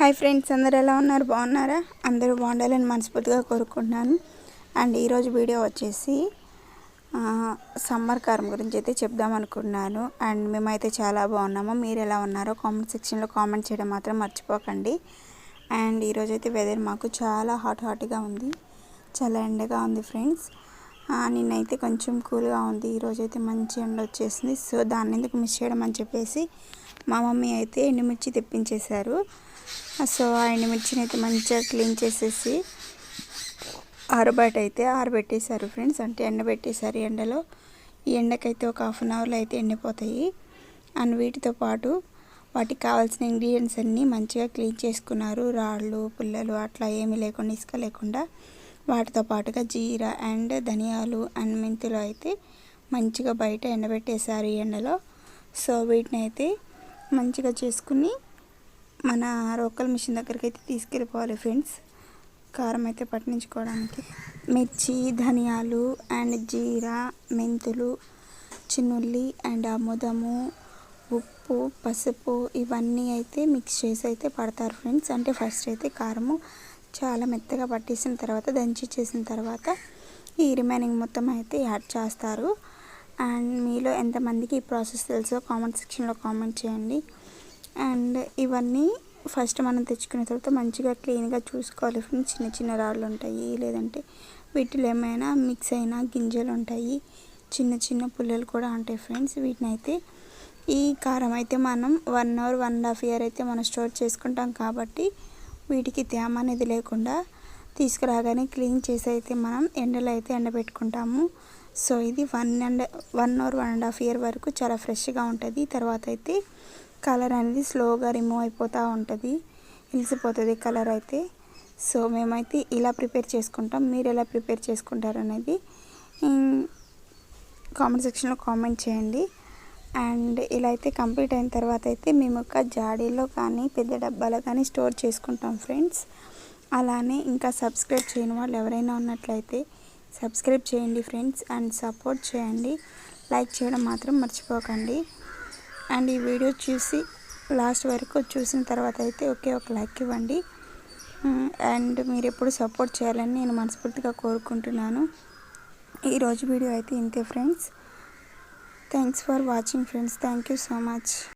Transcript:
Hi friends, అందరు ఎలా ఉన్నారు? బాగున్నారా? అందరూ బాగుండాలని మనస్ఫూర్తిగా కోరుకుంటున్నాను. అండ్ ఈరోజు వీడియో వచ్చేసి సమ్మర్ కారం గురించి అయితే చెప్దాం అనుకుంటున్నాను. అండ్ మేమైతే చాలా బాగున్నాము. మీరు ఎలా ఉన్నారో కామెంట్ సెక్షన్లో కామెంట్ చేయడం మాత్రం మర్చిపోకండి. అండ్ ఈరోజు అయితే వెదర్ మాకు చాలా హాట్గా ఉంది, చాలా ఎండగా ఉంది ఫ్రెండ్స్. నిన్నైతే కొంచెం కూల్గా ఉంది, ఈరోజు అయితే మంచి ఎండ వచ్చేసింది. సో దాన్ని ఎందుకు మిస్ చేయడం అని చెప్పేసి మా మమ్మీ అయితే ఎండుమిర్చి తెప్పించేశారు. సో ఆ ఎండుమిర్చిని అయితే మంచిగా క్లీన్ చేసేసి ఆరబెట్టేశారు ఫ్రెండ్స్. అంటే ఎండబెట్టేశారు ఎండలో. ఈ ఎండకైతే ఒక హాఫ్ అన్ అవర్లో అయితే ఎండిపోతాయి. అండ్ వీటితో పాటు వాటికి కావాల్సిన ఇంగ్రీడియంట్స్ అన్నీ మంచిగా క్లీన్ చేసుకున్నారు. రాళ్ళు పుల్లలు అట్లా ఏమీ లేకుండా, ఇసుక లేకుండా. వాటితో పాటుగా జీరా అండ్ ధనియాలు అండ్ మెంతులు అయితే మంచిగా బయట ఎండబెట్టేశారు ఈ ఎండలో. సో వీటిని అయితే మంచిగా చేసుకుని మన రోకల్ మిషన్ దగ్గరికి అయితే తీసుకెళ్ళిపోవాలి ఫ్రెండ్స్, కారం అయితే పట్టించుకోవడానికి. మిర్చి, ధనియాలు అండ్ జీరా, మెంతులు, చిన్నుల్లి అండ్ ఆముదము, ఉప్పు, పసుపు ఇవన్నీ అయితే మిక్స్ చేసి అయితే పడతారు ఫ్రెండ్స్. అంటే ఫస్ట్ అయితే కారము చాలా మెత్తగా పట్టేసిన తర్వాత దంచి చేసిన తర్వాత ఈ రిమైనింగ్ మొత్తం అయితే యాడ్ చేస్తారు. అండ్ మీలో ఎంతమందికి ఈ ప్రాసెస్ తెలుసో కామెంట్ సెక్షన్లో కామెంట్ చేయండి. అండ్ ఇవన్నీ ఫస్ట్ మనం తెచ్చుకున్న తర్వాత మంచిగా క్లీన్గా చూసుకోవాలి ఫ్రెండ్స్. చిన్న చిన్న రాళ్ళు ఉంటాయి, లేదంటే వీటిలో ఏమైనా మిక్స్ అయిన గింజలు ఉంటాయి, చిన్న చిన్న పుల్లలు కూడా ఉంటాయి ఫ్రెండ్స్. వీటిని అయితే ఈ కారం అయితే మనం 1 అవర్ 1.5 ఇయర్ అయితే మనం స్టోర్ చేసుకుంటాం కాబట్టి వీటికి తేమ అనేది లేకుండా తీసుకురాగానే క్లీన్ చేసి అయితే మనం ఎండలో అయితే ఎండబెట్టుకుంటాము. సో ఇది 1 అవర్ 1.5 ఇయర్ వరకు చాలా ఫ్రెష్గా ఉంటుంది. తర్వాత అయితే కలర్ అనేది స్లోగా రిమూవ్ అయిపోతూ ఉంటుంది, ఇలిసిపోతుంది కలర్ అయితే. సో మేమైతే ఇలా ప్రిపేర్ చేసుకుంటాం. మీరు ఎలా ప్రిపేర్ చేసుకుంటారు అనేది కామెంట్ సెక్షన్లో కామెంట్ చేయండి. అండ్ ఇలా అయితే కంప్లీట్ అయిన తర్వాత అయితే మేము ఒక జాడీలో కానీ పెద్ద డబ్బాలో కానీ స్టోర్ చేసుకుంటాం ఫ్రెండ్స్. అలానే ఇంకా సబ్స్క్రైబ్ చేయని వాళ్ళు ఎవరైనా ఉన్నట్లయితే సబ్స్క్రైబ్ చేయండి ఫ్రెండ్స్. అండ్ సపోర్ట్ చేయండి, లైక్ చేయడం మాత్రం మర్చిపోకండి. అండ్ ఈ వీడియో చూసి లాస్ట్ వరకు చూసిన తర్వాత అయితే ఒక లైక్ ఇవ్వండి. అండ్ మీరు ఎప్పుడు సపోర్ట్ చేయాలని నేను మనస్ఫూర్తిగా కోరుకుంటున్నాను. ఈరోజు వీడియో అయితే ఇంతే friends. Thanks for watching friends. Thank you so much.